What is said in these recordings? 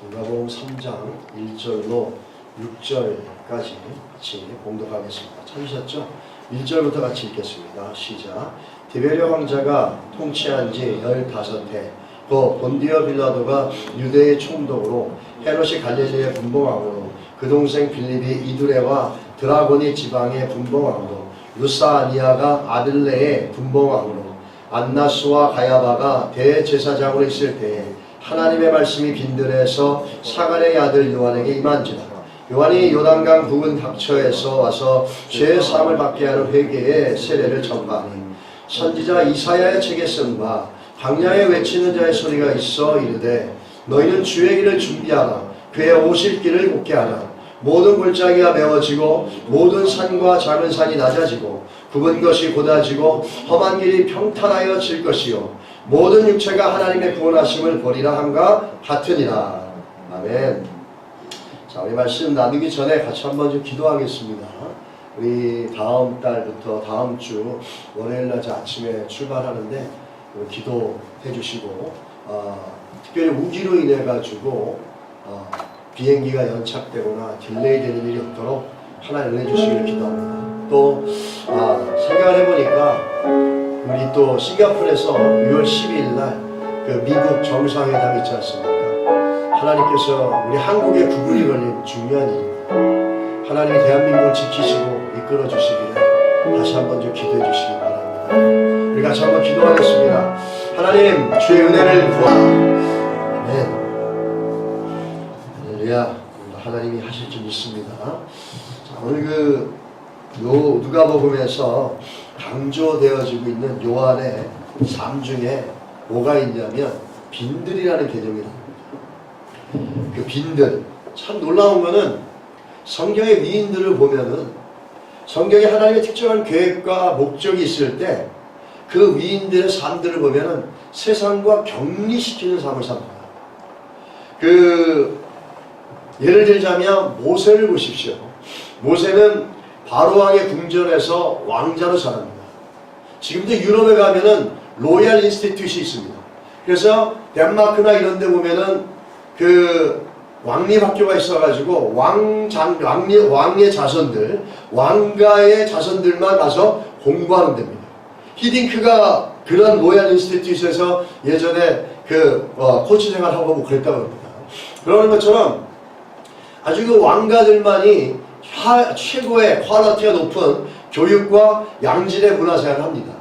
누가복음 3장 1절로 6절까지 같이 봉독하겠습니다. 찾으셨죠? 1절부터 같이 읽겠습니다. 시작. 디베랴 왕자가 통치한 지 15해 그 본디오 빌라도가 유대의 총독으로 헤롯이 갈릴리의 분봉왕으로 그 동생 빌립이 이두레와 드라고니 지방의 분봉왕으로 루사아니아가 아들레의 분봉왕으로 안나스와 가야바가 대제사장으로 있을 때에 하나님의 말씀이 빈들에서 사갈의 아들 요한에게 임한지라. 요한이 요단강 부근 닥처에서 와서 죄의 사함을 받게 하는 회개의 세례를 전파하니 선지자 이사야의 책에 쓴 바 광야에 외치는 자의 소리가 있어 이르되 너희는 주의 길을 준비하라. 그의 오실 길을 곱게 하라. 모든 골짜기가 메워지고 모든 산과 작은 산이 낮아지고 굽은 것이 곧아지고 험한 길이 평탄하여질 것이요 모든 육체가 하나님의 구원하심을 보리라 함과 같으니라. 아멘. 자, 우리 말씀 나누기 전에 같이 한번 좀 기도하겠습니다. 우리 다음 달부터 다음 주 월요일날 아침에 출발하는데 기도해 주시고 특별히 우기로 인해 가지고 비행기가 연착되거나 딜레이 되는 일이 없도록 하나님 은혜 주시기를 기도합니다. 또 생각을 해보니까 우리 또 싱가포르에서 6월 12일 날 그 미국 정상회담 있지 않습니까? 하나님께서 우리 한국의 구글이 걸린 중요한 일입니다. 하나님이 대한민국을 지키시고 이끌어 주시기를 다시 한번 좀 기도해 주시기 바랍니다. 우리 같이 한번 기도하겠습니다. 하나님 주의 은혜를 구하옵니다. 할렐루야. 하나님이 하실 줄 믿습니다. 자, 오늘 누가복음에서 강조되어지고 있는 요한의 삶 중에 뭐가 있냐면 빈들이라는 개념이 나옵니다. 그 빈들, 참 놀라운 거는 성경의 위인들을 보면은 성경에 하나님의 특정한 계획과 목적이 있을 때 그 위인들의 삶들을 보면은 세상과 격리시키는 삶을 삽니다. 예를 들자면 모세를 보십시오. 모세는 바로왕의 궁전에서 왕자로 자랍니다. 지금도 유럽에 가면은 로얄 인스티튜트이 있습니다. 그래서 덴마크나 이런 데 보면은 그 왕립학교가 있어가지고 왕의 자손들, 왕가의 자손들만 가서 공부하는 데입니다. 히딩크가 그런 로얄 인스티튜트에서 예전에 코치 생활하고 그랬다고 합니다. 그러는 것처럼 아주 그 왕가들만이 최고의 퀄리티가 높은 교육과 양질의 문화생활을 합니다.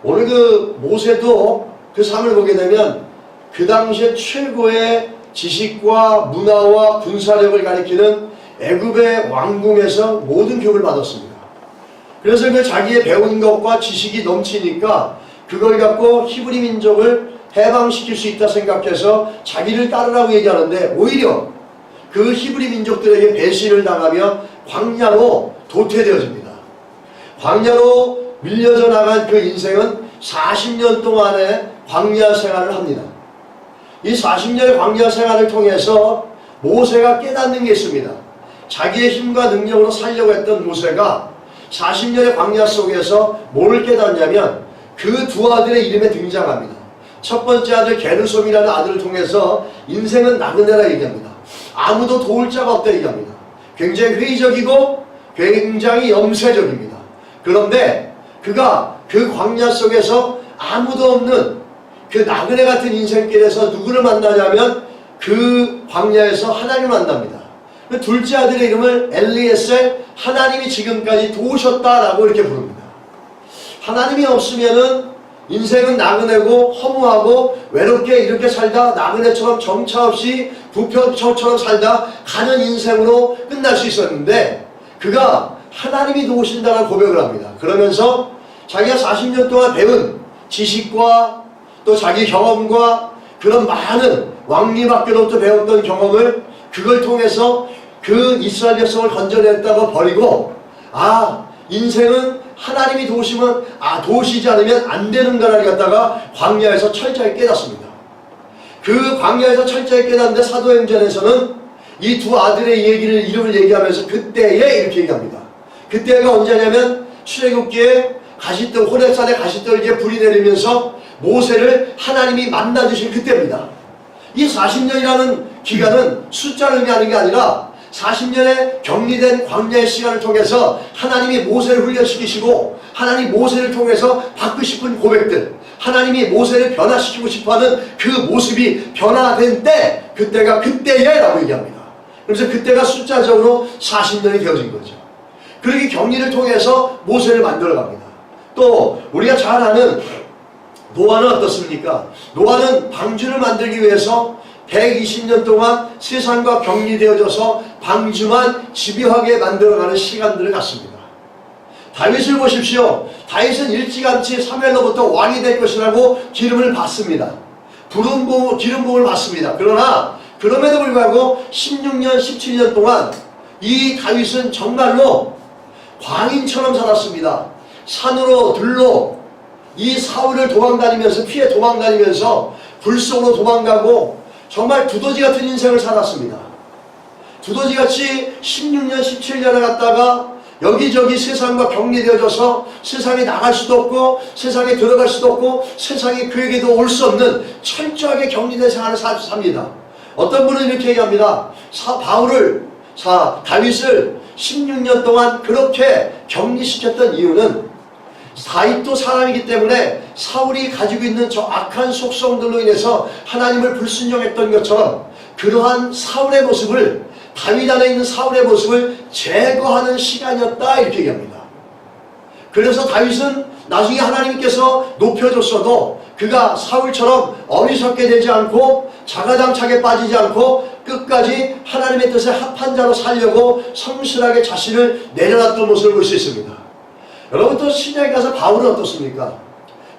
오늘 그 모세도 그 삶을 보게 되면 그 당시에 최고의 지식과 문화와 군사력을 가리키는 애굽의 왕궁에서 모든 교육을 받았습니다. 그래서 그 자기의 배운 것과 지식이 넘치니까 그걸 갖고 히브리 민족을 해방시킬 수 있다 생각해서 자기를 따르라고 얘기하는데 오히려 그 히브리 민족들에게 배신을 당하며 광야로 도태되어집니다. 광야로 밀려져 나간 그 인생은 40년 동안의 광야 생활을 합니다. 이 40년의 광야 생활을 통해서 모세가 깨닫는 게 있습니다. 자기의 힘과 능력으로 살려고 했던 모세가 40년의 광야 속에서 뭘 깨닫냐면 그 두 아들의 이름에 등장합니다. 첫 번째 아들 게르솜이라는 아들을 통해서 인생은 나그네라 얘기합니다. 아무도 도울 자가 없다 얘기합니다. 굉장히 회의적이고 굉장히 염세적입니다. 그런데 그가 그 광야 속에서 아무도 없는 그 나그네 같은 인생길에서 누구를 만나냐면 그 광야에서 하나님을 만납니다. 그 둘째 아들의 이름을 엘리에셀, 하나님이 지금까지 도우셨다라고 이렇게 부릅니다. 하나님이 없으면은 인생은 나그네고 허무하고 외롭게 이렇게 살다 나그네처럼 정처 없이 부평처럼 살다 가는 인생으로 끝날 수 있었는데 그가 하나님이 도우신다는 고백을 합니다. 그러면서 자기가 40년 동안 배운 지식과 또 자기 경험과 그런 많은 왕립학교로부터 배웠던 경험을 그걸 통해서 그 이스라엘 백성을 건져냈다고 버리고 인생은 하나님이 도우시면 도우시지 않으면 안 되는 거를 갖다가 광야에서 철저히 깨닫습니다. 그 광야에서 철저히 깨닫는데 사도행전에서는 이 두 아들의 이름을 얘기하면서 그때에 이렇게 얘기합니다. 그때가 언제냐면 출애굽기에 호렙산에 가시떨기에 불이 내리면서 모세를 하나님이 만나주신 그때입니다. 이 40년이라는 기간은 숫자를 의미하는 게 아니라 40년의 격리된 광야의 시간을 통해서 하나님이 모세를 훈련시키시고 하나님이 모세를 통해서 받고 싶은 고백들, 하나님이 모세를 변화시키고 싶어하는 그 모습이 변화된 때, 그때가 그때에 라고 얘기합니다. 그래서 그때가 숫자적으로 40년이 되어진 거죠. 그렇게 격리를 통해서 모세를 만들어갑니다. 또 우리가 잘 아는 노아는 어떻습니까? 노아는 방주를 만들기 위해서 120년 동안 세상과 격리되어져서 방주만 집요하게 만들어가는 시간들을 갖습니다. 다윗을 보십시오. 다윗은 일찌감치 사무엘로부터 왕이 될 것이라고 기름을 받습니다. 기름 부음을 받습니다. 그러나 그럼에도 불구하고 16년, 17년 동안 이 다윗은 정말로 광인처럼 살았습니다. 산으로 들로 이 사울을 피해 도망다니면서 불 속으로 도망가고 정말 두더지 같은 인생을 살았습니다. 두더지같이 16년, 17년을 갔다가 여기저기 세상과 격리되어져서 세상에 나갈 수도 없고 세상에 들어갈 수도 없고 세상에 그에게도 올 수 없는 철저하게 격리된 생활을 삽니다. 어떤 분은 이렇게 얘기합니다. 다윗을 16년 동안 그렇게 격리시켰던 이유는 다윗도 사람이기 때문에 사울이 가지고 있는 저 악한 속성들로 인해서 하나님을 불순종했던 것처럼 그러한 사울의 모습을, 다윗 안에 있는 사울의 모습을 제거하는 시간이었다, 이렇게 얘기합니다. 그래서 다윗은 나중에 하나님께서 높여줬어도 그가 사울처럼 어리석게 되지 않고 자가당착에 빠지지 않고 끝까지 하나님의 뜻에 합한 자로 살려고 성실하게 자신을 내려놨던 모습을 볼 수 있습니다. 여러분, 또 신약에 가서 바울은 어떻습니까?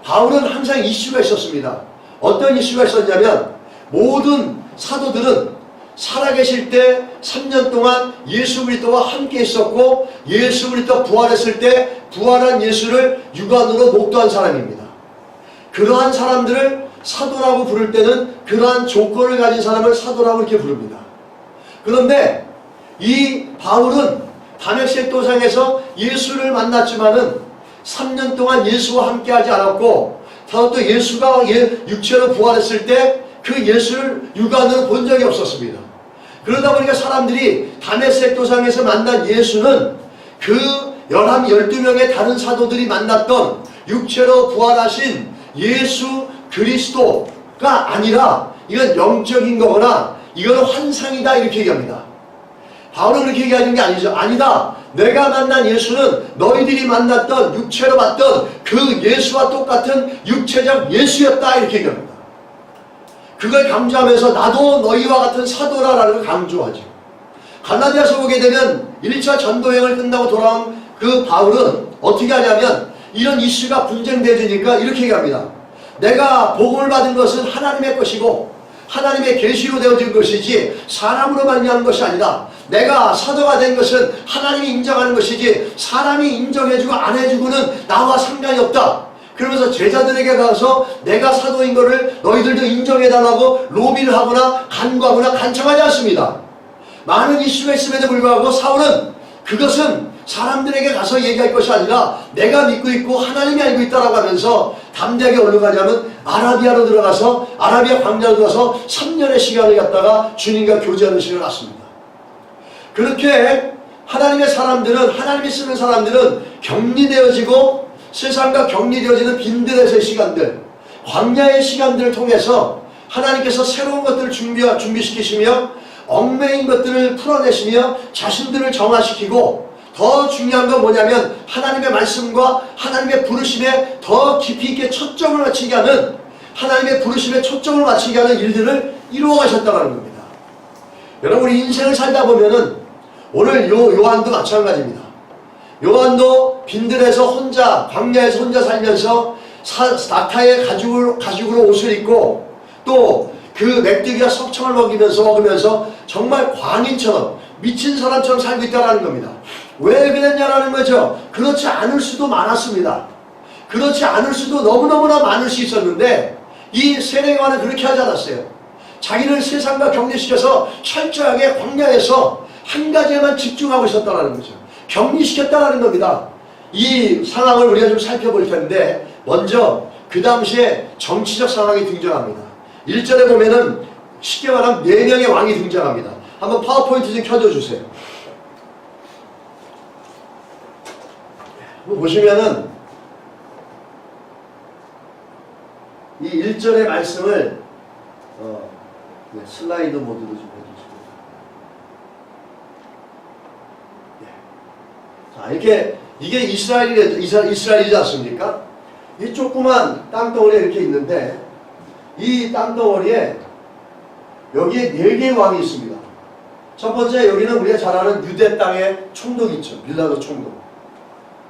바울은 항상 이슈가 있었습니다. 어떤 이슈가 있었냐면 모든 사도들은 살아계실 때 3년 동안 예수 그리스도와 함께 있었고 예수 그리스도 부활했을 때 부활한 예수를 육안으로 목도한 사람입니다. 그러한 사람들을 사도라고 부를 때는 그러한 조건을 가진 사람을 사도라고 이렇게 부릅니다. 그런데 이 바울은 다메섹 도상에서 예수를 만났지만은 3년 동안 예수와 함께 하지 않았고 또 예수가 육체로 부활했을 때 그 예수를 육안으로 본 적이 없었습니다. 그러다 보니까 사람들이 다메섹 도상에서 만난 예수는 그 12명의 다른 사도들이 만났던 육체로 부활하신 예수 그리스도가 아니라 이건 영적인 거거나 이거는 환상이다, 이렇게 얘기합니다. 바울은 그렇게 얘기하는 게 아니죠. 아니다. 내가 만난 예수는 너희들이 만났던 육체로 봤던 그 예수와 똑같은 육체적 예수였다, 이렇게 얘기합니다. 그걸 강조하면서 나도 너희와 같은 사도라라는 걸 강조하죠. 갈라디아서 보게 되면 1차 전도여행을 끝나고 돌아온 그 바울은 어떻게 하냐면 이런 이슈가 분쟁되니까 이렇게 얘기합니다. 내가 복음을 받은 것은 하나님의 것이고 하나님의 계시로 되어진 것이지 사람으로 말미암은 것이 아니다. 내가 사도가 된 것은 하나님이 인정하는 것이지 사람이 인정해주고 안 해주고는 나와 상관이 없다. 그러면서 제자들에게 가서 내가 사도인 것을 너희들도 인정해달라고 로비를 하거나 간구하거나 간청하지 않습니다. 많은 이슈가 있음에도 불구하고 사울은 그것은 사람들에게 가서 얘기할 것이 아니라 내가 믿고 있고 하나님이 알고 있다라고 하면서 담대하게 어디로 가냐면 아라비아로 들어가서 아라비아 광야로 들어가서 3년의 시간을 갖다가 주님과 교제하는 시간을 갖습니다. 그렇게 하나님의 사람들은, 하나님이 쓰는 사람들은 격리되어지고 세상과 격리되어지는 빈들에서의 시간들, 광야의 시간들을 통해서 하나님께서 새로운 것들을 준비시키시며 얽매인 것들을 풀어내시며 자신들을 정화시키고 더 중요한 건 뭐냐면 하나님의 말씀과 하나님의 부르심에 더 깊이 있게 초점을 맞추게 하는, 하나님의 부르심에 초점을 맞추게 하는 일들을 이루어 가셨다는 겁니다. 여러분, 우리 인생을 살다 보면은 오늘 요한도 마찬가지입니다. 요한도 빈들에서 혼자, 광야에서 혼자 살면서 낙타의 가죽으로 옷을 입고 또 그 맥뜨기와 석청을 먹으면서 정말 광인처럼 미친 사람처럼 살고 있다는 겁니다. 왜 그랬냐라는 거죠. 그렇지 않을 수도 많았습니다. 그렇지 않을 수도 너무너무나 많을 수 있었는데 이 세례요한은 그렇게 하지 않았어요. 자기를 세상과 격리시켜서 철저하게 광야에서 한 가지에만 집중하고 있었다는 거죠. 격리시켰다는 겁니다. 이 상황을 우리가 좀 살펴볼 텐데 먼저 그 당시에 정치적 상황이 등장합니다. 1절에 보면은 쉽게 말하면 4명의 왕이 등장합니다. 한번 파워포인트 좀 켜줘 주세요. 보시면은 이 1절의 말씀을 슬라이드 모드로 좀 해주시고, 자, 이렇게 이게 이스라엘이지 않습니까? 이 조그만 땅덩어리가 이렇게 있는데, 이 땅덩어리에 여기에 4개의 왕이 있습니다. 첫 번째, 여기는 우리가 잘 아는 유대 땅의 총독이 있죠. 빌라도 총독.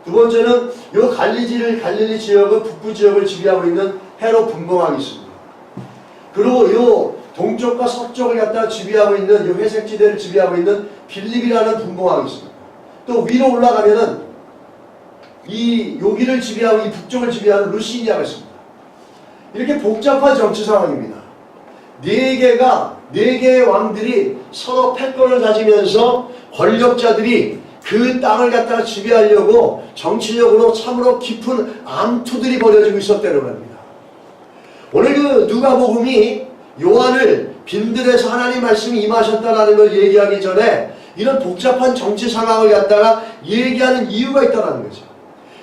두 번째는 요 갈릴리 지역의 북부 지역을 지배하고 있는 헤롯 분봉왕이 있습니다. 그리고 요 동쪽과 서쪽을 갖다가 지배하고 있는 요 회색지대를 지배하고 있는 빌립이라는 분봉왕이 있습니다. 또 위로 올라가면은 이 여기를 지배하고 이 북쪽을 지배하는 루시니아가 있습니다. 이렇게 복잡한 정치 상황입니다. 4개의 왕들이 서로 패권을 가지면서 권력자들이 그 땅을 갖다가 지배하려고 정치적으로 참으로 깊은 암투들이 벌어지고 있었다는 겁니다. 오늘 그 누가복음이 요한을 빈들에서 하나님 말씀이 임하셨다라는 걸 얘기하기 전에 이런 복잡한 정치 상황을 갖다가 얘기하는 이유가 있다는 거죠.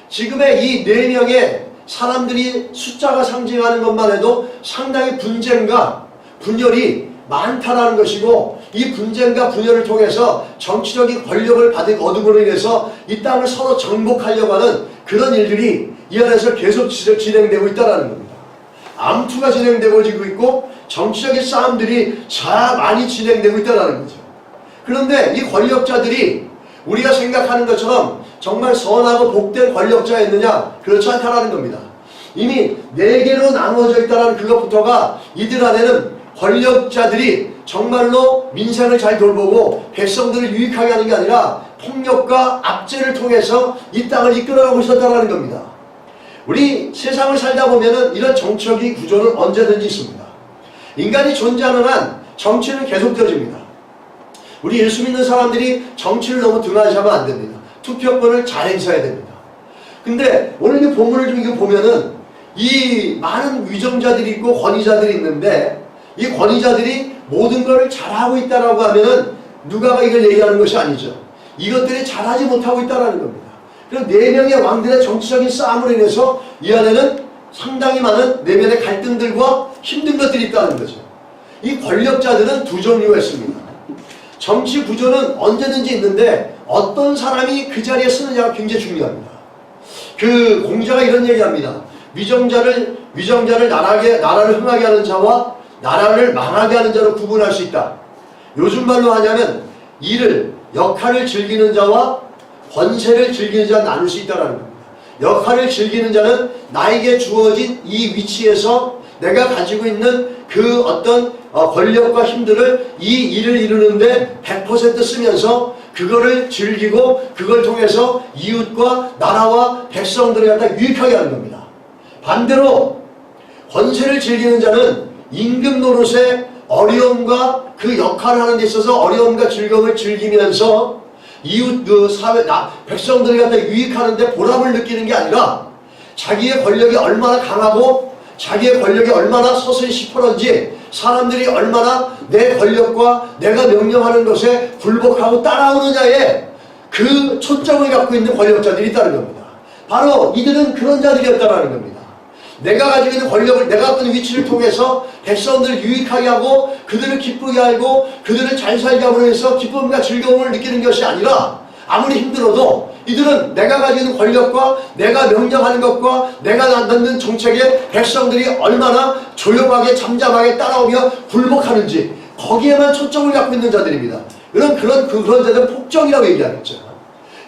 지금의 이 4명의 사람들이 숫자가 상징하는 것만 해도 상당히 분쟁과 분열이 많다라는 것이고, 이 분쟁과 분열을 통해서 정치적인 권력을 얻음으로 인해서 이 땅을 서로 정복하려고 하는 그런 일들이 이 안에서 계속 진행되고 있다는 겁니다. 암투가 진행되고 있고 정치적인 싸움들이 많이 진행되고 있다는 거죠. 그런데 이 권력자들이 우리가 생각하는 것처럼 정말 선하고 복된 권력자였느냐? 그렇지 않다는 겁니다. 이미 4개로 나누어져 있다는 그것부터가 이들 안에는 권력자들이 정말로 민생을 잘 돌보고 백성들을 유익하게 하는 게 아니라 폭력과 압제를 통해서 이 땅을 이끌어가고 있었다는 겁니다. 우리 세상을 살다 보면은 이런 정치적인 구조는 언제든지 있습니다. 인간이 존재하는 한 정치는 계속되어집니다. 우리 예수 믿는 사람들이 정치를 너무 등한시하면 안 됩니다. 투표권을 잘 행사해야 됩니다. 근데 오늘 이 본문을 좀 이거 보면은 이 많은 위정자들이 있고 권위자들이 있는데, 이 권위자들이 모든 것을 잘하고 있다라고 하면은 누가가 이걸 얘기하는 것이 아니죠. 이것들이 잘하지 못하고 있다라는 겁니다. 그럼 4명의 왕들의 정치적인 싸움으로 인해서 이 안에는 상당히 많은 내면의 갈등들과 힘든 것들이 있다는 거죠. 이 권력자들은 두 종류가 있습니다. 정치 구조는 언제든지 있는데 어떤 사람이 그 자리에 서느냐가 굉장히 중요합니다. 그 공자가 이런 얘기합니다. 위정자를 나라를 흥하게 하는 자와 나라를 망하게 하는 자로 구분할 수 있다. 요즘 말로 하냐면 역할을 즐기는 자와 권세를 즐기는 자는 나눌 수 있다는 겁니다. 역할을 즐기는 자는 나에게 주어진 이 위치에서 내가 가지고 있는 그 어떤 권력과 힘들을 이 일을 이루는데 100% 쓰면서 그거를 즐기고 그걸 통해서 이웃과 나라와 백성들을 갖다 유익하게 하는 겁니다. 반대로 권세를 즐기는 자는 임금 노릇의 어려움과 그 역할을 하는 데 있어서 어려움과 즐거움을 즐기면서 이웃 백성들을 갖다 유익하는데 보람을 느끼는 게 아니라 자기의 권력이 얼마나 강하고 자기의 권력이 얼마나 서서히 시퍼런지 사람들이 얼마나 내 권력과 내가 명령하는 것에 굴복하고 따라오느냐에 그 초점을 갖고 있는 권력자들이 있다는 겁니다. 바로 이들은 그런 자들이었다는 겁니다. 내가 가지고 있는 권력을, 내가 갖고 있는 위치를 통해서 백성들을 유익하게 하고 그들을 기쁘게 하고 그들을 잘 살게 함으로 해서 기쁨과 즐거움을 느끼는 것이 아니라 아무리 힘들어도 이들은 내가 가지고 있는 권력과 내가 명령하는 것과 내가 넣는 정책에 백성들이 얼마나 조용하게 잠잠하게 따라오며 굴복하는지 거기에만 초점을 갖고 있는 자들입니다. 그런 자들은 폭정이라고 얘기하겠죠.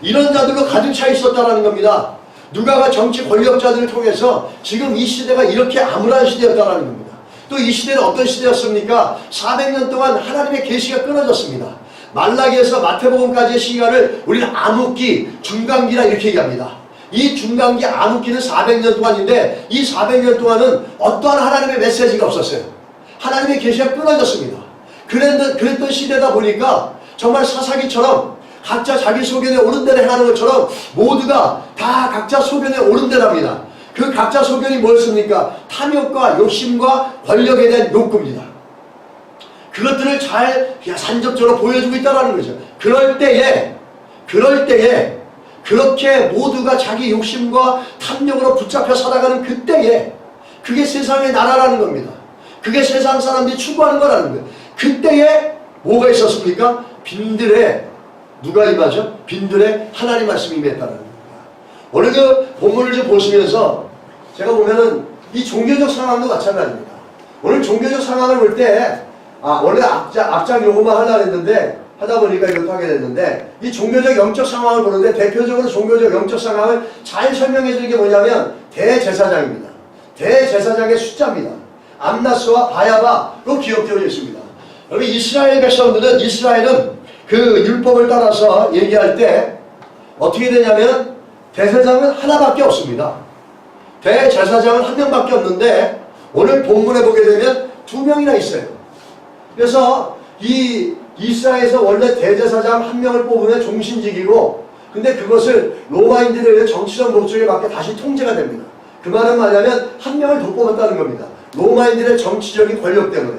이런 자들로 가득 차 있었다는 겁니다. 누가가 정치 권력자들을 통해서 지금 이 시대가 이렇게 암울한 시대였다는 겁니다. 또 이 시대는 어떤 시대였습니까? 400년 동안 하나님의 계시가 끊어졌습니다. 말라기에서 마태복음까지의 시간을 우리는 암흑기, 중간기라 이렇게 얘기합니다. 이 중간기 암흑기는 400년 동안인데 이 400년 동안은 어떠한 하나님의 메시지가 없었어요. 하나님의 계시가 끊어졌습니다. 그랬던 시대다 보니까 정말 사사기처럼 각자 자기 소견에 옳은 대로 행하는 것처럼 모두가 다 각자 소견에 옳은 대로랍니다. 그 각자 소견이 뭐였습니까? 탐욕과 욕심과 권력에 대한 욕구입니다. 그것들을 잘 산접적으로 보여주고 있다는 거죠. 그럴 때에 그렇게 모두가 자기 욕심과 탐욕으로 붙잡혀 살아가는 그때에 그게 세상의 나라라는 겁니다. 그게 세상 사람들이 추구하는 거라는 거예요. 그때에 뭐가 있었습니까? 빈들에 누가 임하죠? 빈들에 하나님 말씀이 임했다는 겁니다. 오늘 그 본문을 좀 보시면서 제가 보면은 이 종교적 상황도 마찬가지입니다. 오늘 종교적 상황을 볼 때 원래 앞장 요거만 하려고 했는데 하다 보니까 이것도 하게 됐는데 이 종교적 영적 상황을 보는데 대표적으로 종교적 영적 상황을 잘 설명해 주는 게 뭐냐면 대제사장입니다. 대제사장의 숫자입니다. 암나스와 바야바로 기억되어 있습니다. 여러분 이스라엘 백성들은 이스라엘은 그 율법을 따라서 얘기할 때 어떻게 되냐면 대제사장은 하나밖에 없습니다. 대제사장은 한 명밖에 없는데 오늘 본문에 보게 되면 2명이나 있어요. 그래서 이 이스라엘에서 원래 대제사장 한 명을 뽑으면 종신직이고 근데 그것을 로마인들에 의해 정치적 목적에 맞게 다시 통제가 됩니다. 그 말은 뭐냐면 한 명을 더 뽑았다는 겁니다. 로마인들의 정치적인 권력 때문에.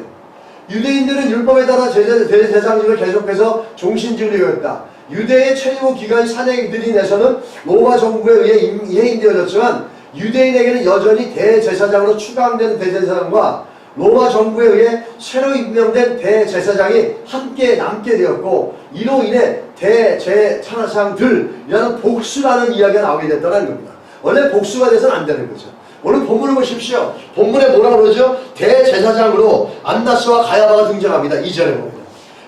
유대인들은 율법에 따라 대제사장직을 계속해서 종신직을 이뤘다. 유대의 최고 기관인 산헤드린에서는 로마 정부에 의해 이행되어졌지만 유대인에게는 여전히 대제사장으로 추가된 대제사장과 로마 정부에 의해 새로 임명된 대제사장이 함께 남게 되었고 이로 인해 대제사장들이라는 복수라는 이야기가 나오게 됐다는 겁니다. 원래 복수가 돼서는 안 되는 거죠. 오늘 본문을 보십시오. 본문에 뭐라고 그러죠? 대제사장으로 안나스와 가야바가 등장합니다. 2절에 보면.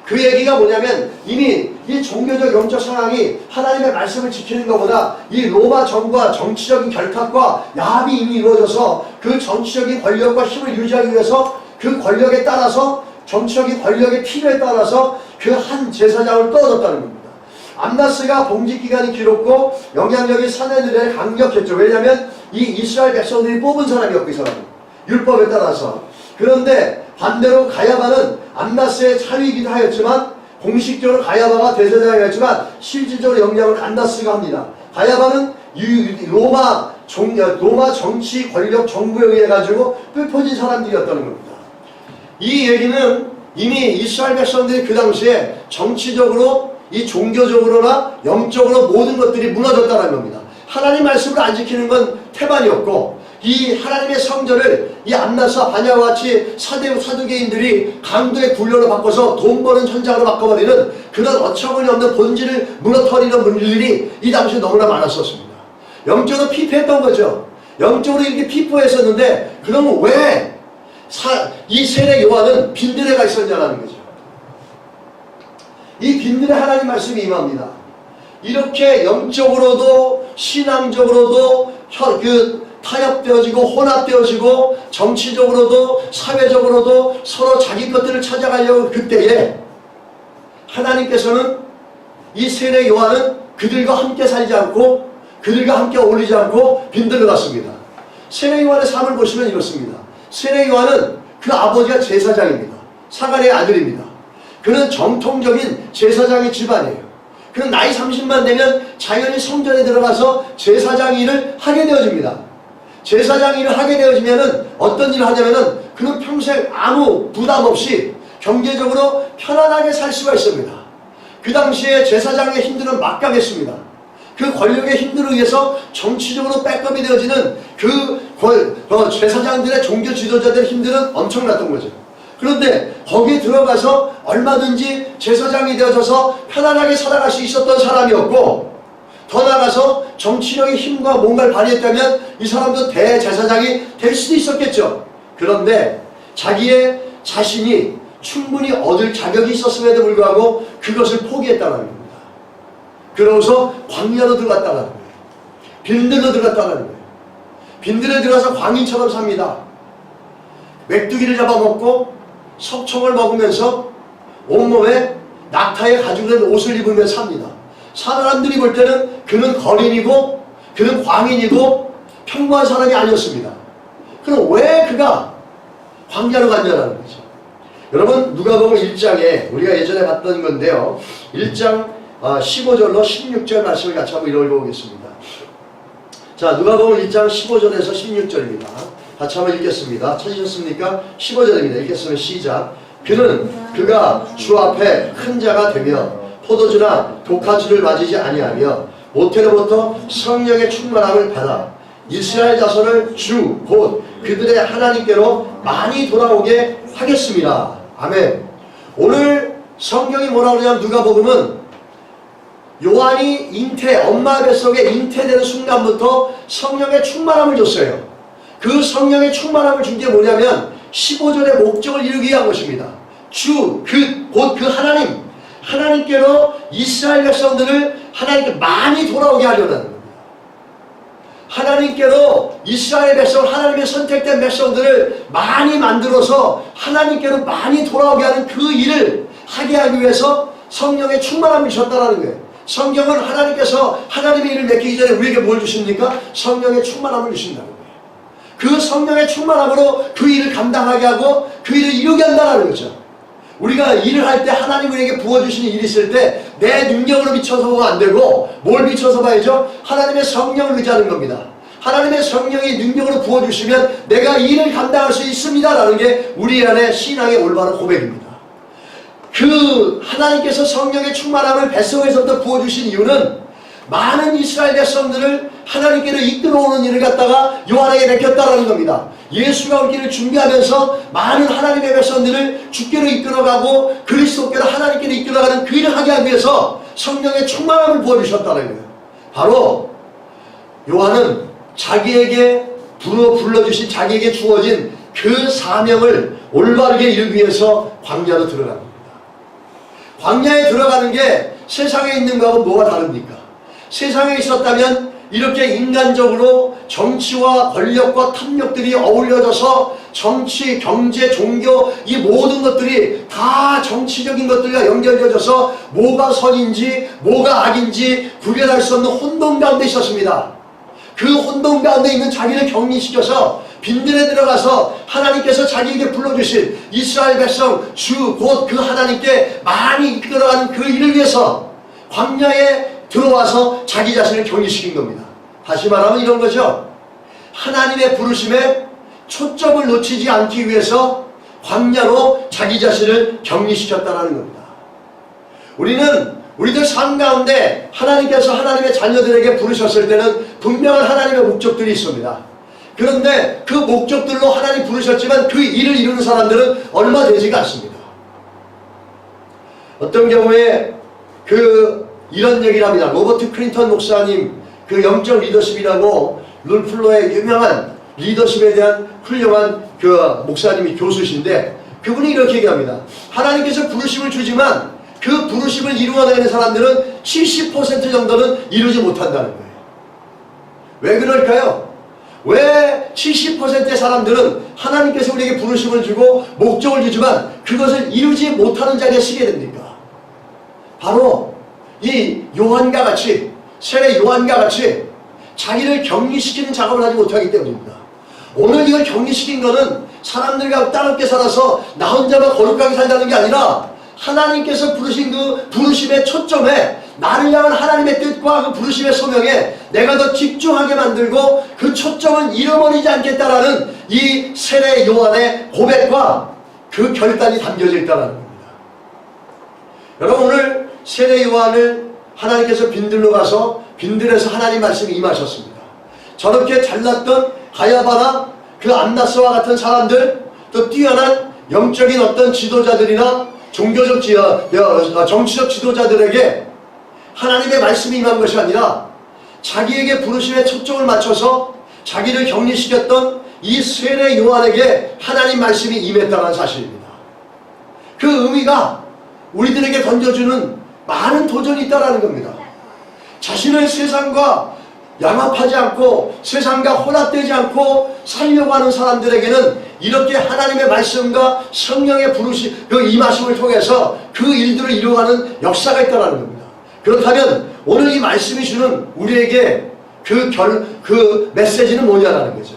그 얘기가 뭐냐면 이미 이 종교적 영적 상황이 하나님의 말씀을 지키는 것보다 이 로마 정부와 정치적인 결탁과 야합이 이미 이루어져서 그 정치적인 권력과 힘을 유지하기 위해서 그 권력에 따라서 정치적인 권력의 필요에 따라서 그 한 제사장을 떠줬다는 겁니다. 암나스가 봉직기간이 길었고 영향력이 산헤드린에 강력했죠. 왜냐하면 이 이스라엘 백성들이 뽑은 사람이었고 이 사람은 율법에 따라서. 그런데 반대로 가야바는 암나스의 차위이기도 하였지만 공식적으로 가야바가 대제사장이었지만 실질적으로 영향을 안나스가 합니다. 가야바는 로마 정치 권력 정부에 의해 가지고 흩어진 사람들이었다는 겁니다. 이 얘기는 이미 이스라엘 백성들이 그 당시에 정치적으로 이 종교적으로나 영적으로 모든 것들이 무너졌다는 겁니다. 하나님 말씀을 안 지키는 건 태반이었고 이 하나님의 성전을 이 암나스와 바냐와 같이 사두개인들이 강도의 굴려로 바꿔서 돈 버는 현장으로 바꿔버리는 그런 어처구니 없는 본질을 무너뜨리는 일들이 이 당시에 너무나 많았었습니다. 영적으로 피폐했던 거죠. 영적으로 이렇게 피폐했었는데 그러면 왜 이 세례 요한은 빈들에가 있었냐는 거죠. 이 빈들에 하나님 말씀이 임합니다. 이렇게 영적으로도 신앙적으로도 타협되어지고 혼합되어지고 정치적으로도 사회적으로도 서로 자기 것들을 찾아가려고 그때에 하나님께서는 이 세례 요한은 그들과 함께 살지 않고 그들과 함께 어울리지 않고 빈들로 갔습니다. 세례 요한의 삶을 보시면 이렇습니다. 세례 요한은 그 아버지가 제사장입니다. 사가랴의 아들입니다. 그는 정통적인 제사장의 집안이에요. 그는 나이 30만 되면 자연히 성전에 들어가서 제사장 일을 하게 되어집니다. 제사장 일을 하게 되어지면은 어떤 일을 하냐면은 그는 평생 아무 부담 없이 경제적으로 편안하게 살 수가 있습니다. 그 당시에 제사장의 힘들은 막강했습니다. 그 권력의 힘들에 의해서 정치적으로 백업이 되어지는 제사장들의 종교 지도자들의 힘들은 엄청났던 거죠. 그런데 거기에 들어가서 얼마든지 제사장이 되어져서 편안하게 살아갈 수 있었던 사람이었고 더 나아가서 정치력의 힘과 뭔가를 발휘했다면 이 사람도 대제사장이 될 수도 있었겠죠. 그런데 자기의 자신이 충분히 얻을 자격이 있었음에도 불구하고 그것을 포기했다는 겁니다. 그러고서 광야로 들어갔다는 거예요. 빈들로 들어갔다는 거예요. 빈들에 들어가서 광인처럼 삽니다. 메뚜기를 잡아먹고 석청을 먹으면서 온몸에 낙타에 가지고 된 옷을 입으면서 삽니다. 사람들이 볼 때는 그는 거린이고 그는 광인이고 평범한 사람이 아니었습니다. 그럼 왜 그가 광야로 갔냐는 거죠. 여러분 누가복음 1장에 우리가 예전에 봤던 건데요. 1장 15절로 16절 말씀을 같이 한번 읽어보겠습니다. 자, 누가복음 1장 15절에서 16절입니다. 같이 한번 읽겠습니다. 찾으셨습니까? 15절입니다. 읽겠습니다. 시작. 그가 주 앞에 큰 자가 되며 포도주나 독한 술을 맞이지 아니하며 모태로부터 성령의 충만함을 받아 이스라엘 자손을 주 곧 그들의 하나님께로 많이 돌아오게 하겠습니다. 아멘. 오늘 성경이 뭐라고 그러냐면 누가복음은 요한이 엄마 뱃속에 잉태되는 순간부터 성령의 충만함을 줬어요. 그 성령의 충만함을 준 게 뭐냐면 15절의 목적을 이루기 위한 것입니다. 곧 그 하나님께로 이스라엘 백성들을 하나님께 많이 돌아오게 하려는 겁니다. 하나님께로 이스라엘 백성, 하나님의 선택된 백성들을 많이 만들어서 하나님께로 많이 돌아오게 하는 그 일을 하게 하기 위해서 성령의 충만함을 주셨다는 거예요. 성경은 하나님께서 하나님의 일을 맡기기 전에 우리에게 뭘 주십니까? 성령의 충만함을 주신다는 거예요. 그 성령의 충만함으로 그 일을 감당하게 하고 그 일을 이루게 한다는 거죠. 우리가 일을 할 때 하나님 우리에게 부어주시는 일이 있을 때 내 능력으로 비춰서 보면 안 되고 뭘 비춰서 봐야죠? 하나님의 성령을 의지하는 겁니다. 하나님의 성령이 능력으로 부어주시면 내가 이 일을 감당할 수 있습니다 라는 게 우리 안에 신앙의 올바른 고백입니다. 그 하나님께서 성령의 충만함을 뱃속에서부터 부어주신 이유는 많은 이스라엘 백성들을 하나님께로 이끌어오는 일을 갖다가 요한에게 맡겼다라는 겁니다. 예수가 올 길을 준비하면서 많은 하나님의 백성들을 주께로 이끌어가고 그리스도께로 하나님께로 이끌어가는 그 일을 하게 하기 위해서 성령의 충만함을 부어주셨다는 거예요. 바로 요한은 자기에게 불러주신 자기에게 주어진 그 사명을 올바르게 이루기 위해서 광야로 들어갑니다. 광야에 들어가는 게 세상에 있는 거하고 뭐가 다릅니까? 세상에 있었다면 이렇게 인간적으로 정치와 권력과 탐욕들이 어울려져서 정치, 경제, 종교 이 모든 것들이 다 정치적인 것들과 연결되어져서 뭐가 선인지 뭐가 악인지 구별할 수 없는 혼돈 가운데 있었습니다. 그 혼돈 가운데 있는 자기를 격리시켜서 빈들에 들어가서 하나님께서 자기에게 불러주신 이스라엘 백성 주 곧 그 하나님께 많이 이끌어가는 그 일을 위해서 광야에 들어와서 자기 자신을 격리시킨 겁니다. 다시 말하면 이런 거죠. 하나님의 부르심에 초점을 놓치지 않기 위해서 광야로 자기 자신을 격리시켰다는 겁니다. 우리들 삶 가운데 하나님께서 하나님의 자녀들에게 부르셨을 때는 분명한 하나님의 목적들이 있습니다. 그런데 그 목적들로 하나님 부르셨지만 그 일을 이루는 사람들은 얼마 되지가 않습니다. 어떤 경우에 이런 얘기를 합니다. 로버트 클린턴 목사님 그 영적 리더십이라고 룰플로의 유명한 리더십에 대한 훌륭한 그 목사님이 교수신데 그분이 이렇게 얘기합니다. 하나님께서 부르심을 주지만 그 부르심을 이루어내는 사람들은 70% 정도는 이루지 못한다는 거예요. 왜 그럴까요? 왜 70%의 사람들은 하나님께서 우리에게 부르심을 주고 목적을 주지만 그것을 이루지 못하는 자리에 서게 됩니까? 바로 이 요한과 같이 세례 요한과 같이 자기를 격리시키는 작업을 하지 못하기 때문입니다. 오늘 이걸 격리시킨 거는 사람들과 따갑게 살아서 나 혼자만 거룩하게 살자는 게 아니라 하나님께서 부르신 그 부르심의 초점에 나를 향한 하나님의 뜻과 그 부르심의 소명에 내가 더 집중하게 만들고 그 초점을 잃어버리지 않겠다라는 이 세례 요한의 고백과 그 결단이 담겨져 있다는 겁니다. 여러분 오늘 세례 요한을 하나님께서 빈들로 가서 빈들에서 하나님 말씀이 임하셨습니다. 저렇게 잘났던 가야바나 그 안나스와 같은 사람들 또 뛰어난 영적인 어떤 지도자들이나 종교적 정치적 지도자들에게 하나님의 말씀이 임한 것이 아니라 자기에게 부르심에 초점을 맞춰서 자기를 격리시켰던 이 세례 요한에게 하나님 말씀이 임했다는 사실입니다. 그 의미가 우리들에게 던져주는 많은 도전이 있다는 겁니다. 자신을 세상과 양합하지 않고 세상과 혼합되지 않고 살려고 하는 사람들에게는 이렇게 하나님의 말씀과 성령의 부르심, 그 임하심을 통해서 그 일들을 이루어가는 역사가 있다는 겁니다. 그렇다면 오늘 이 말씀이 주는 우리에게 그 메시지는 뭐냐라는 거죠.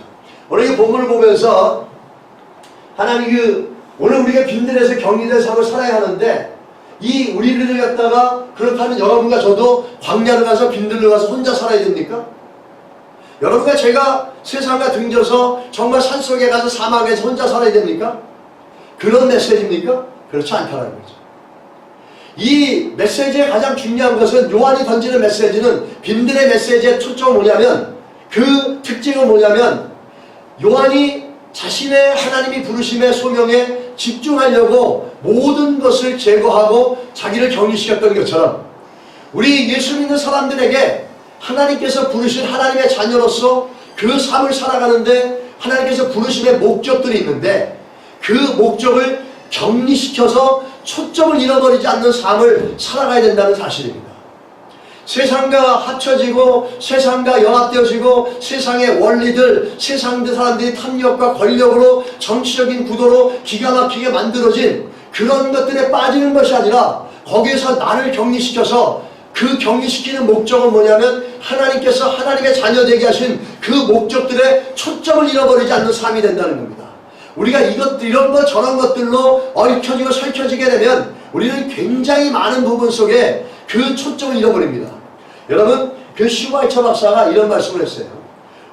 오늘 이 본문을 보면서 하나님 오늘 우리가 빈들에서 격리된 삶을 살아야 하는데 이 우리를 갖다가 그렇다면 여러분과 저도 광야를 가서 빈들로 가서 혼자 살아야 됩니까? 여러분과 제가 세상과 등져서 정말 산속에 가서 사막에서 혼자 살아야 됩니까? 그런 메시지입니까? 그렇지 않다는 거죠. 이 메시지의 가장 중요한 것은 요한이 던지는 메시지는 빈들의 메시지의 초점은 뭐냐면 그 특징은 뭐냐면 요한이 자신의 하나님이 부르심의 소명에 집중하려고 모든 것을 제거하고 자기를 격리시켰던 것처럼 우리 예수 믿는 사람들에게 하나님께서 부르신 하나님의 자녀로서 그 삶을 살아가는데 하나님께서 부르심의 목적들이 있는데 그 목적을 격리시켜서 초점을 잃어버리지 않는 삶을 살아가야 된다는 사실입니다. 세상과 합쳐지고 세상과 연합되어지고 세상의 원리들, 세상의 사람들이 탐욕과 권력으로 정치적인 구도로 기가 막히게 만들어진 그런 것들에 빠지는 것이 아니라 거기에서 나를 격리시켜서 그 격리시키는 목적은 뭐냐면 하나님께서 하나님의 자녀 되게 하신 그 목적들에 초점을 잃어버리지 않는 삶이 된다는 겁니다. 우리가 이런 것 저런 것들로 얽혀지고 설켜지게 되면 우리는 굉장히 많은 부분 속에 그 초점을 잃어버립니다. 여러분, 그 슈바이처 박사가 이런 말씀을 했어요.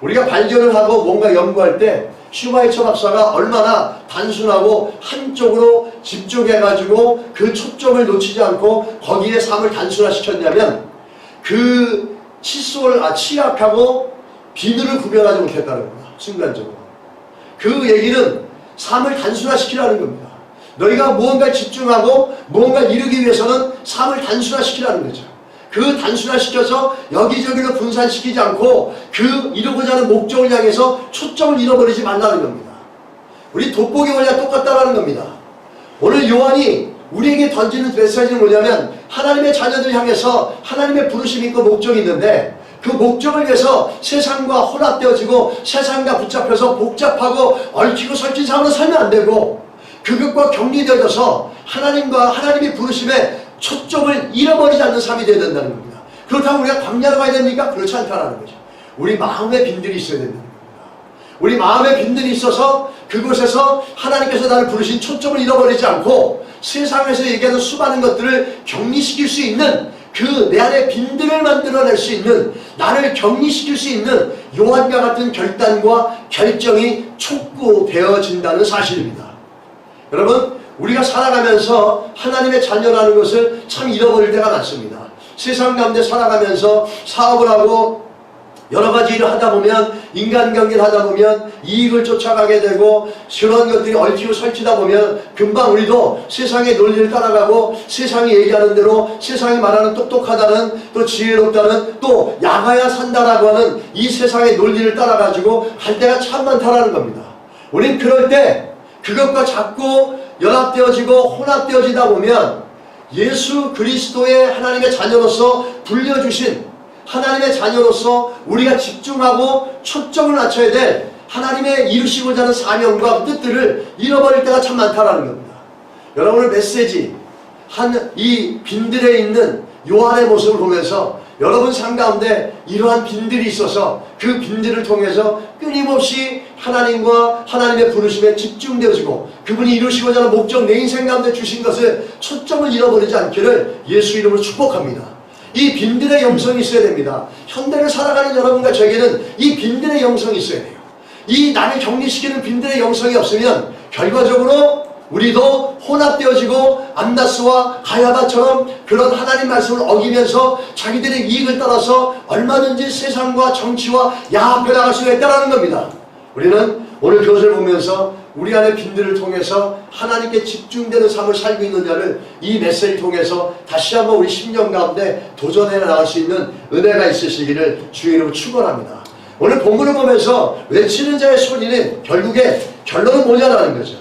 우리가 발견을 하고 뭔가 연구할 때 슈바이처 박사가 얼마나 단순하고 한쪽으로 집중해가지고 그 초점을 놓치지 않고 거기에 삶을 단순화시켰냐면 그 치약하고 비누를 구별하지 못했다는 겁니다. 순간적으로. 그 얘기는 삶을 단순화시키라는 겁니다. 너희가 무언가 집중하고 무언가 이루기 위해서는 삶을 단순화시키라는 거죠. 그 단순화시켜서 여기저기로 분산시키지 않고 그 이루고자 하는 목적을 향해서 초점을 잃어버리지 말라는 겁니다. 우리 돋보기 원리와 똑같다라는 겁니다. 오늘 요한이 우리에게 던지는 메시지는 뭐냐면 하나님의 자녀들 향해서 하나님의 부르심이 있고 목적이 있는데 그 목적을 위해서 세상과 혼합되어지고 세상과 붙잡혀서 복잡하고 얽히고 설킨 삶으로 살면 안 되고 그것과 격리되어져서 하나님과 하나님이 부르심에 초점을 잃어버리지 않는 삶이 되어야 된다는 겁니다. 그렇다면 우리가 광야로 가야 됩니까? 그렇지 않다는 거죠. 우리 마음에 빈들이 있어야 된다는 겁니다. 우리 마음에 빈들이 있어서 그곳에서 하나님께서 나를 부르신 초점을 잃어버리지 않고 세상에서 얘기하는 수많은 것들을 격리시킬 수 있는 그 내 안에 빈들을 만들어낼 수 있는 나를 격리시킬 수 있는 요한과 같은 결단과 결정이 촉구되어진다는 사실입니다. 여러분, 우리가 살아가면서 하나님의 자녀라는 것을 참 잃어버릴 때가 많습니다. 세상 가운데 살아가면서 사업을 하고 여러 가지 일을 하다 보면 인간관계를 하다 보면 이익을 쫓아가게 되고 그런 것들이 얽히고 설치다 보면 금방 우리도 세상의 논리를 따라가고 세상이 얘기하는 대로 세상이 말하는 똑똑하다는 또 지혜롭다는 또 야가야 산다라고 하는 이 세상의 논리를 따라가지고 갈 때가 참 많다라는 겁니다. 우린 그럴 때 그것과 자꾸 연합되어지고 혼합되어지다 보면 예수 그리스도의 하나님의 자녀로서 불려주신 하나님의 자녀로서 우리가 집중하고 초점을 맞춰야 될 하나님의 이루시고자 하는 사명과 뜻들을 잃어버릴 때가 참 많다라는 겁니다. 여러분의 메시지 이 빈들에 있는 요한의 모습을 보면서 여러분 삶 가운데 이러한 빈들이 있어서 그 빈들을 통해서 끊임없이 하나님과 하나님의 부르심에 집중되어지고 그분이 이루시고자 하는 목적 내 인생 가운데 주신 것을 초점을 잃어버리지 않기를 예수 이름으로 축복합니다. 이 빈들의 영성이 있어야 됩니다. 현대를 살아가는 여러분과 저에게는 이 빈들의 영성이 있어야 돼요. 이 나를 격리시키는 빈들의 영성이 없으면 결과적으로 우리도 혼합되어지고 안나스와 가야바처럼 그런 하나님 말씀을 어기면서 자기들의 이익을 따라서 얼마든지 세상과 정치와 야합해 나갈 수가 있다는 겁니다. 우리는 오늘 그것을 보면서 우리 안의 빈들을 통해서 하나님께 집중되는 삶을 살고 있느냐를 이 메시지를 통해서 다시 한번 우리 10년 가운데 도전해 나갈 수 있는 은혜가 있으시기를 주의 이름으로 축원합니다. 오늘 본문을 보면서 외치는 자의 소리는 결국에 결론은 뭐냐라는 거죠.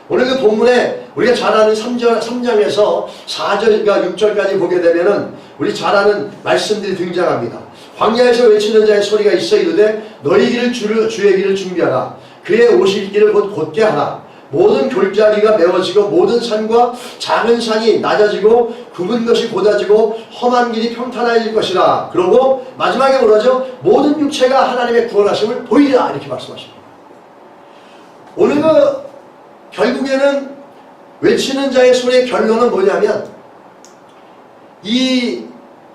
오늘 그 본문에 우리가 잘 아는 3장에서 4절과 6절까지 보게 되면은 우리 잘 아는 말씀들이 등장합니다. 광야에서 외치는 자의 소리가 있어 이르되 너희 길을 주의 길을 준비하라. 그의 오실 길을 곧게 하라. 모든 골짜기가 메워지고 모든 산과 작은 산이 낮아지고 굽은 것이 곧아지고 험한 길이 평탄해질 것이라. 그러고 마지막에 뭐라죠? 모든 육체가 하나님의 구원하심을 보이라. 이렇게 말씀하십니다. 오늘 결국에는 외치는 자의 소리의 결론은 뭐냐면 이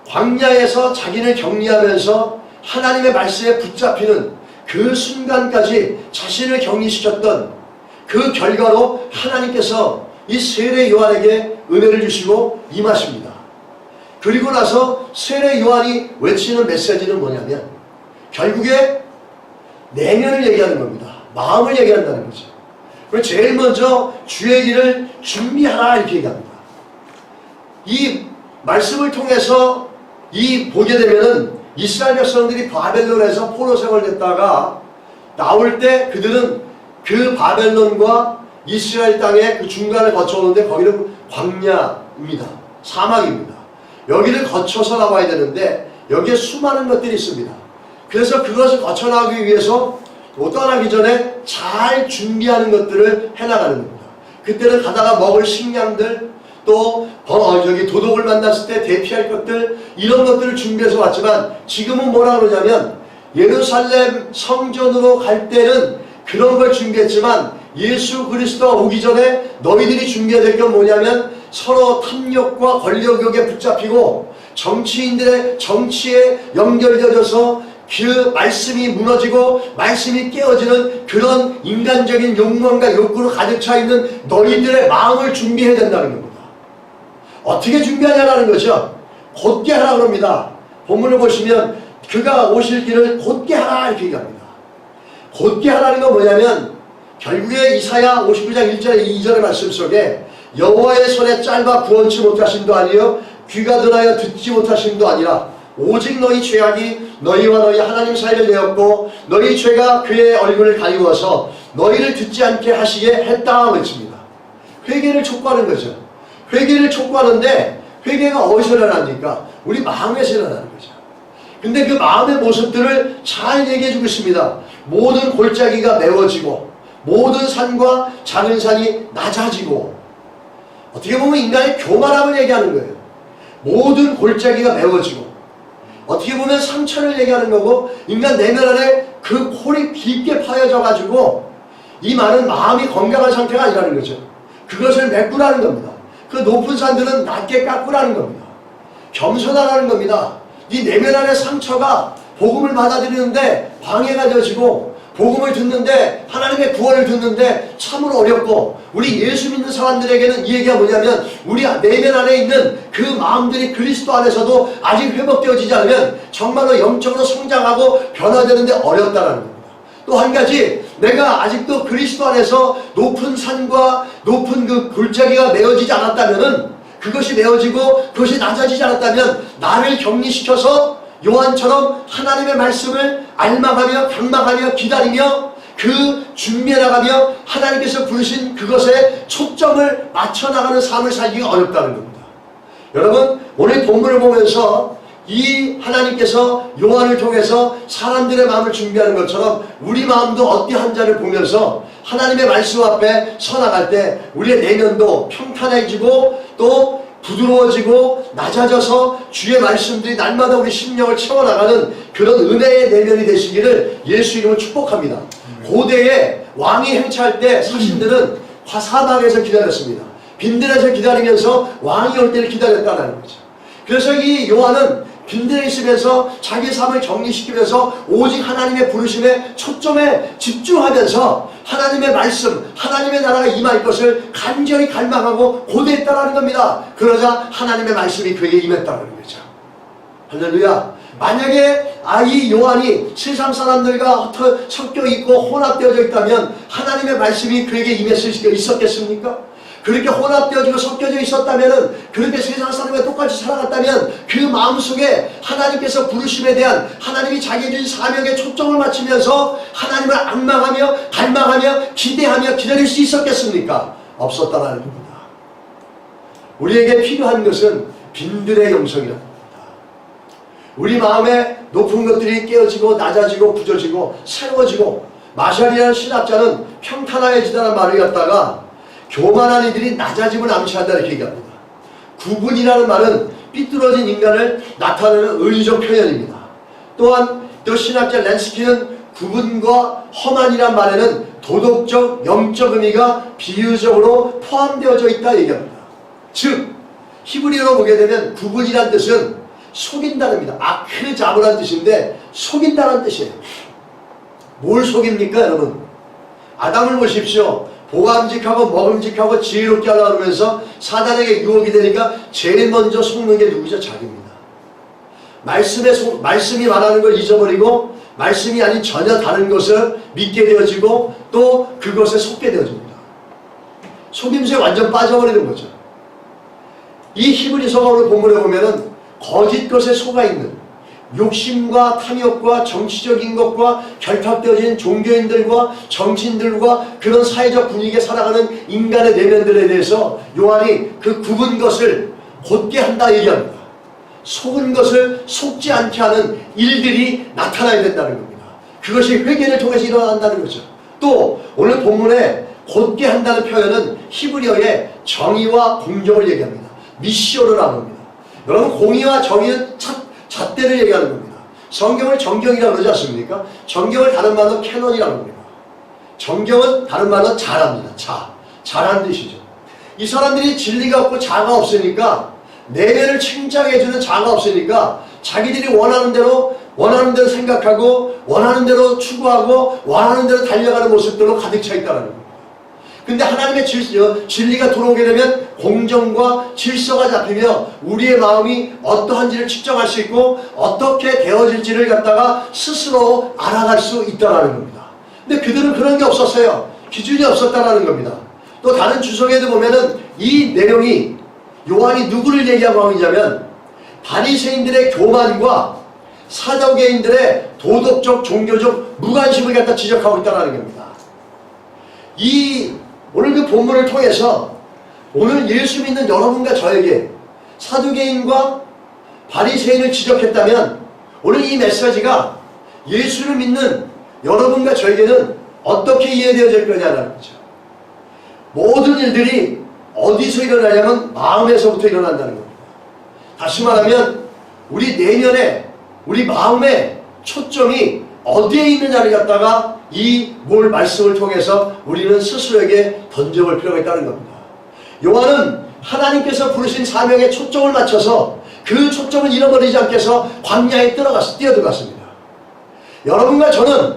광야에서 자기를 격리하면서 하나님의 말씀에 붙잡히는 그 순간까지 자신을 격리시켰던 그 결과로 하나님께서 이 세례 요한에게 은혜를 주시고 임하십니다. 그리고 나서 세례 요한이 외치는 메시지는 뭐냐면 결국에 내면을 얘기하는 겁니다. 마음을 얘기한다는 거죠. 그리고 제일 먼저 주의 길을 준비하라 이렇게 얘기합니다. 이 말씀을 통해서 보게 되면은 이스라엘 백성들이 바벨론에서 포로 생활했다가 나올 때 그들은 그 바벨론과 이스라엘 땅의 그 중간을 거쳐오는데 거기는 광야입니다. 사막입니다. 여기를 거쳐서 나와야 되는데 여기에 수많은 것들이 있습니다. 그래서 그것을 거쳐 나가기 위해서 떠나기 전에 잘 준비하는 것들을 해나가는 겁니다. 그때는 가다가 먹을 식량들 또 도둑을 만났을 때 대피할 것들 이런 것들을 준비해서 왔지만 지금은 뭐라 그러냐면 예루살렘 성전으로 갈 때는 그런 걸 준비했지만 예수 그리스도가 오기 전에 너희들이 준비해야 될 건 뭐냐면 서로 탐욕과 권력욕에 붙잡히고 정치인들의 정치에 연결되어져서 그 말씀이 무너지고 말씀이 깨어지는 그런 인간적인 욕망과 욕구로 가득 차 있는 너희들의 마음을 준비해야 된다는 겁니다. 어떻게 준비하냐라는 거죠. 곧게 하라 그럽니다. 본문을 보시면 그가 오실 길을 곧게 하라 이렇게 얘기합니다. 곧게 하라는 건 뭐냐면 결국에 이사야 59장 1절에 2절의 말씀 속에 여호와의 손에 짧아 구원치 못하심도 아니요 귀가 둔하여 듣지 못하심도 아니라 오직 너희 죄악이 너희와 너희 하나님 사이를 내었고 너희 죄가 그의 얼굴을 가리워서 너희를 듣지 않게 하시게 했다 외칩니다. 회개를 촉구하는 거죠. 회개를 촉구하는데 회개가 어디서 일어납니까? 우리 마음에서 일어나는 거죠. 근데 그 마음의 모습들을 잘 얘기해 주고 있습니다. 모든 골짜기가 메워지고 모든 산과 작은 산이 낮아지고 어떻게 보면 인간의 교만함을 얘기하는 거예요. 모든 골짜기가 메워지고 어떻게 보면 상처를 얘기하는 거고 인간 내면 안에 그 홀이 깊게 파여져 가지고 이 말은 마음이 건강한 상태가 아니라는 거죠. 그것을 메꾸라는 겁니다. 그 높은 산들은 낮게 깎으라는 겁니다. 겸손하라는 겁니다. 이 내면 안의 상처가 복음을 받아들이는데 방해가 되어지고 복음을 듣는데 하나님의 구원을 듣는데 참으로 어렵고 우리 예수 믿는 사람들에게는 이 얘기가 뭐냐면 우리 내면 안에 있는 그 마음들이 그리스도 안에서도 아직 회복되어지지 않으면 정말로 영적으로 성장하고 변화되는데 어렵다는 겁니다. 또 한 가지 내가 아직도 그리스도 안에서 높은 산과 높은 그 골짜기가 메어지지 않았다면은 그것이 메어지고 그것이 낮아지지 않았다면 나를 격리시켜서 요한처럼 하나님의 말씀을 알망하며 강망하며 기다리며 그 준비해 나가며 하나님께서 부르신 그것에 초점을 맞춰 나가는 삶을 살기가 어렵다는 겁니다. 여러분 오늘 본문을 보면서 이 하나님께서 요한을 통해서 사람들의 마음을 준비하는 것처럼 우리 마음도 어떠한 자를 보면서 하나님의 말씀 앞에 서나갈 때 우리의 내면도 평탄해지고 또 부드러워지고 낮아져서 주의 말씀들이 날마다 우리 심령을 채워나가는 그런 은혜의 내면이 되시기를 예수 이름으로 축복합니다. 고대에 왕이 행차할 때 사신들은 사막에서 기다렸습니다. 빈들에서 기다리면서 왕이 올 때를 기다렸다는 거죠. 그래서 이 요한은 빈들에 있으면서 자기 삶을 정리시키면서 오직 하나님의 부르심에 초점에 집중하면서 하나님의 말씀, 하나님의 나라가 임할 것을 간절히 갈망하고 고대했다는 겁니다. 그러자 하나님의 말씀이 그에게 임했다는 거죠. 할렐루야. 만약에 이 요한이 세상 사람들과 섞여 있고 혼합되어져 있다면 하나님의 말씀이 그에게 임했을 수 있었겠습니까? 그렇게 혼합되어지고 섞여져 있었다면 그렇게 세상 사람과 똑같이 살아갔다면 그 마음속에 하나님께서 부르심에 대한 하나님이 자기에 주신 사명에 초점을 맞추면서 하나님을 앙망하며 갈망하며 기대하며 기다릴 수 있었겠습니까? 없었다는 겁니다. 우리에게 필요한 것은 빈들의 영성이라는 겁니다. 우리 마음에 높은 것들이 깨어지고 낮아지고 부져지고 새로워지고 마샬이라는 신학자는 평탄해지다는 말을 갖다가 교만한 이들이 낮아짐을 암시한다 이렇게 얘기합니다. 구분이라는 말은 삐뚤어진 인간을 나타내는 의리적 표현입니다. 또한 또 신학자 렌스키는 구분과 험한이란 말에는 도덕적, 영적 의미가 비유적으로 포함되어져 있다 얘기합니다. 즉 히브리어로 보게 되면 구분이란 뜻은 속인다는 겁니다. 아크자브라는 뜻인데 속인다는 뜻이에요. 뭘 속입니까 여러분? 아담을 보십시오. 보감직하고 먹음직하고 지혜롭게 하려고 하면서 사단에게 유혹이 되니까 제일 먼저 속는 게 누구죠? 자기입니다. 말씀이 말하는 걸 잊어버리고 말씀이 아닌 전혀 다른 것을 믿게 되어지고 또 그것에 속게 되어집니다. 속임수에 완전 빠져버리는 거죠. 이 히브리서가 오늘 본문에 보면은 거짓 것에 속아 있는 욕심과 탐욕과 정치적인 것과 결탁되어진 종교인들과 정치인들과 그런 사회적 분위기에 살아가는 인간의 내면들에 대해서 요한이 그 굽은 것을 곧게 한다 얘기합니다. 속은 것을 속지 않게 하는 일들이 나타나야 된다는 겁니다. 그것이 회개를 통해서 일어난다는 거죠. 또 오늘 본문에 곧게 한다는 표현은 히브리어의 정의와 공정을 얘기합니다. 미시오르라고 합니다. 여러분, 공의와 정의는 잣대를 얘기하는 겁니다. 성경을 정경이라고 그러지 않습니까? 정경을 다른 말로 캐논이라고 합니다. 정경은 다른 말로 자랍니다. 자라는 뜻이죠. 이 사람들이 진리가 없고 자가 없으니까, 내면을 침착해주는 자가 없으니까 자기들이 원하는 대로 생각하고 원하는 대로 추구하고 원하는 대로 달려가는 모습들로 가득 차 있다는 겁니다. 근데 하나님의 진리가 들어오게 되면 공정과 질서가 잡히며 우리의 마음이 어떠한지를 측정할 수 있고 어떻게 되어질지를 갖다가 스스로 알아갈 수 있다는 겁니다. 근데 그들은 그런 게 없었어요. 기준이 없었다는 겁니다. 또 다른 주석에도 보면은 이 내용이 요한이 누구를 얘기하고 있냐면 바리새인들의 교만과 사두개인들의 도덕적 종교적 무관심을 갖다 지적하고 있다는 겁니다. 오늘 그 본문을 통해서 오늘 예수 믿는 여러분과 저에게 사두개인과 바리새인을 지적했다면 오늘 이 메시지가 예수를 믿는 여러분과 저에게는 어떻게 이해되어질 거냐는 거죠. 모든 일들이 어디서 일어나냐면 마음에서부터 일어난다는 겁니다. 다시 말하면 우리 내면에 우리 마음의 초점이 어디에 있느냐를 갖다가 이 말씀을 통해서 우리는 스스로에게 던져볼 필요가 있다는 겁니다. 요한은 하나님께서 부르신 사명에 초점을 맞춰서 그 초점을 잃어버리지 않게 해서 광야에 뛰어들어갔습니다. 여러분과 저는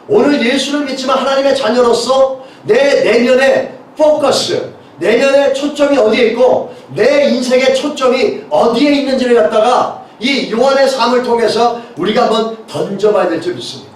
오늘 예수를 믿지만 하나님의 자녀로서 내 내면의 포커스, 내면의 초점이 어디에 있고 내 인생의 초점이 어디에 있는지를 갖다가 이 요한의 삶을 통해서 우리가 한번 던져봐야 될 줄 믿습니다.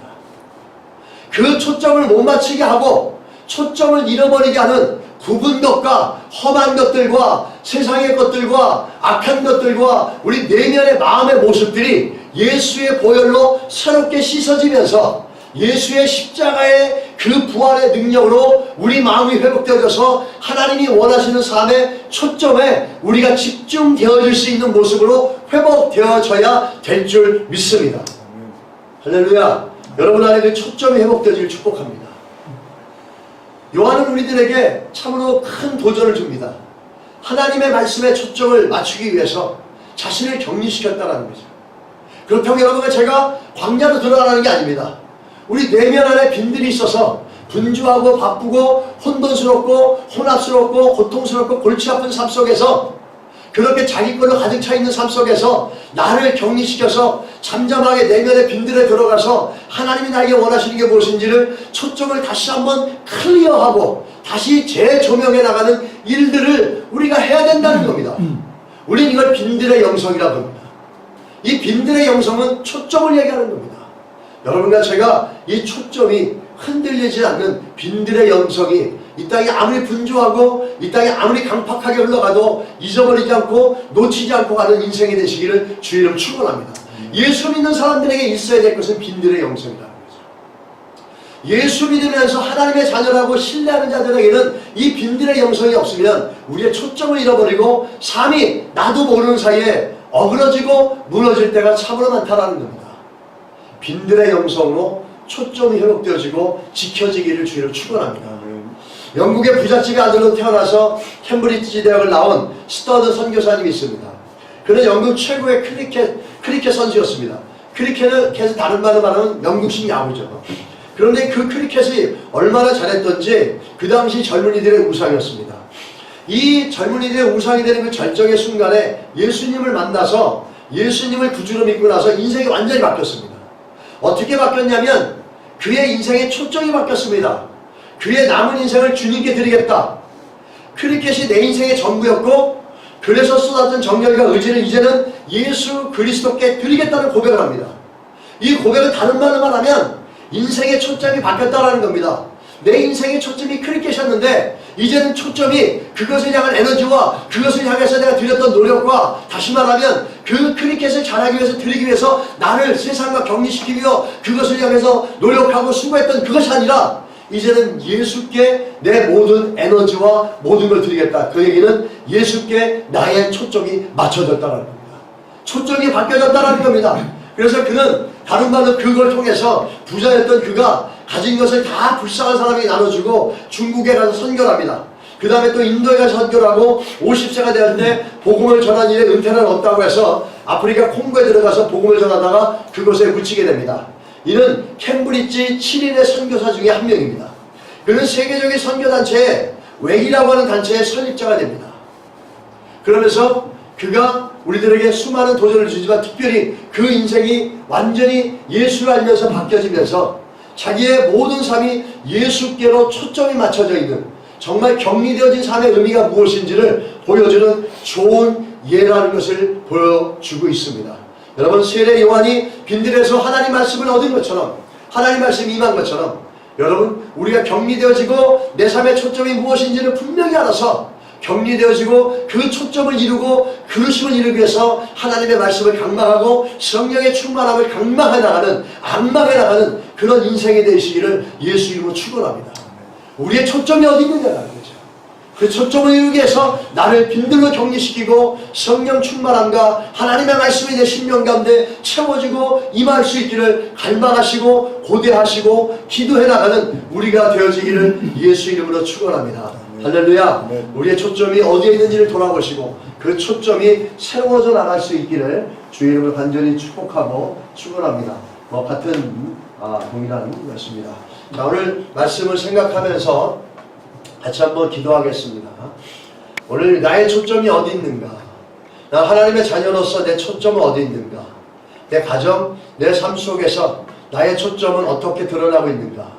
그 초점을 못 맞추게 하고 초점을 잃어버리게 하는 굽은 것과 험한 것들과 세상의 것들과 악한 것들과 우리 내면의 마음의 모습들이 예수의 보혈로 새롭게 씻어지면서 예수의 십자가의 그 부활의 능력으로 우리 마음이 회복되어져서 하나님이 원하시는 삶의 초점에 우리가 집중되어질 수 있는 모습으로 회복되어져야 될 줄 믿습니다. 할렐루야. 여러분 안에 그 초점이 회복되어지길 축복합니다. 요한은 우리들에게 참으로 큰 도전을 줍니다. 하나님의 말씀에 초점을 맞추기 위해서 자신을 격리시켰다는 거죠. 그렇다고 여러분과 제가 광야로 들어가는 게 아닙니다. 우리 내면 안에 빈들이 있어서 분주하고 바쁘고 혼돈스럽고 혼합스럽고 고통스럽고 골치 아픈 삶 속에서 그렇게 자기 걸로 가득 차 있는 삶 속에서 나를 격리시켜서 잠잠하게 내면의 빈들에 들어가서 하나님이 나에게 원하시는 게 무엇인지를 초점을 다시 한번 클리어하고 다시 재조명해 나가는 일들을 우리가 해야 된다는 겁니다. 우리는 이걸 빈들의 영성이라고 합니다. 이 빈들의 영성은 초점을 얘기하는 겁니다. 여러분과 제가 이 초점이 흔들리지 않는 빈들의 영성이 이 땅이 아무리 분주하고 이 땅이 아무리 강팍하게 흘러가도 잊어버리지 않고 놓치지 않고 가는 인생이 되시기를 주의 이름 축원합니다. 예수 믿는 사람들에게 있어야 될 것은 빈들의 영성이라는 거죠. 예수 믿으면서 하나님의 자녀라고 신뢰하는 자들에게는 이 빈들의 영성이 없으면 우리의 초점을 잃어버리고 삶이 나도 모르는 사이에 어그러지고 무너질 때가 참으로 많다라는 겁니다. 빈들의 영성으로 초점이 회복되어지고 지켜지기를 주의로 축원합니다. 영국의 부잣집의 아들로 태어나서 캠브리지 대학을 나온 스터드 선교사님이 있습니다. 그는 영국 최고의 크리켓 선수였습니다. 크리켓은 다른 말로 말하면 영국식 야구죠. 그런데 그 크리켓이 얼마나 잘했던지 그 당시 젊은이들의 우상이었습니다. 이 젊은이들의 우상이 되는 그 절정의 순간에 예수님을 만나서 예수님을 구주로 믿고 나서 인생이 완전히 바뀌었습니다. 어떻게 바뀌었냐면 그의 인생의 초점이 바뀌었습니다. 그의 남은 인생을 주님께 드리겠다. 크리켓이 내 인생의 전부였고 그래서 쏟았던 정열과 의지를 이제는 예수 그리스도께 드리겠다는 고백을 합니다. 이 고백은 다른 말로 말하면 인생의 초점이 바뀌었다는 겁니다. 내 인생의 초점이 크리켓이었는데 이제는 초점이 그것을 향한 에너지와 그것을 향해서 내가 드렸던 노력과, 다시 말하면 그 크리켓을 잘하기 위해서, 드리기 위해서 나를 세상과 격리시키기 위해 그것을 향해서 노력하고 수고했던 그것이 아니라 이제는 예수께 내 모든 에너지와 모든 걸 드리겠다. 그 얘기는 예수께 나의 초점이 맞춰졌다는 겁니다. 초점이 바뀌어졌다는 겁니다. 그래서 그는 다른 말로 그걸 통해서 부자였던 그가 가진 것을 다 불쌍한 사람에게 나눠주고 중국에 가서 선교를 합니다. 그 다음에 또 인도에 가서 선교를 하고 50세가 되었을 때 복음을 전한 일에 은퇴를 얻다고 해서 아프리카 콩고에 들어가서 복음을 전하다가 그곳에 묻히게 됩니다. 이는 캠브리지 7인의 선교사 중에 한 명입니다. 그는 세계적인 선교단체에 웩이라고 하는 단체의 설립자가 됩니다. 그러면서 그가 우리들에게 수많은 도전을 주지만 특별히 그 인생이 완전히 예수를 알면서 바뀌어지면서 자기의 모든 삶이 예수께로 초점이 맞춰져 있는, 정말 격리되어진 삶의 의미가 무엇인지를 보여주는 좋은 예라는 것을 보여주고 있습니다. 여러분, 세례 요한이 빈들에서 하나님 말씀을 얻은 것처럼, 하나님 말씀이 임한 것처럼, 여러분, 우리가 격리되어지고 내 삶의 초점이 무엇인지를 분명히 알아서 격리되어지고 그 초점을 이루고 그루심을 이루기 위해서 하나님의 말씀을 강망하고 성령의 충만함을 강망해 나가는, 악망해 나가는 그런 인생이 되시기를 예수 이름으로 축원합니다. 우리의 초점이 어디 있느냐는 거죠. 그 초점을 이루기 위해서 나를 빈들로 격리시키고 성령 충만함과 하나님의 말씀이 내 심령 가운데 채워지고 임할 수 있기를 갈망하시고 고대하시고 기도해 나가는 우리가 되어지기를 예수 이름으로 축원합니다. 할렐루야. 우리의 초점이 어디에 있는지를 돌아보시고 그 초점이 새로워져 나갈 수 있기를 주의 이름으로 간절히 축복하고 축원합니다. 같은 동일한 말씀입니다. 자, 오늘 말씀을 생각하면서 같이 한번 기도하겠습니다. 오늘 나의 초점이 어디 있는가? 나 하나님의 자녀로서 내 초점은 어디 있는가? 내 가정, 내 삶 속에서 나의 초점은 어떻게 드러나고 있는가?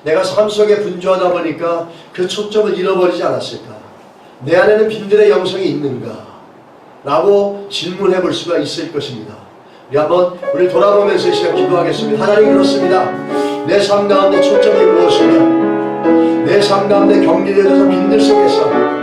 내가 삶 속에 분주하다 보니까 그 초점을 잃어버리지 않았을까? 내 안에는 빈들의 영성이 있는가? 라고 질문해 볼 수가 있을 것입니다. 우리 돌아보면서 이 시간 기도하겠습니다. 하나님, 그렇습니다. 내 삶 가운데 초점이 무엇이냐? 내 삶 가운데 격리되어서 빈들 속에서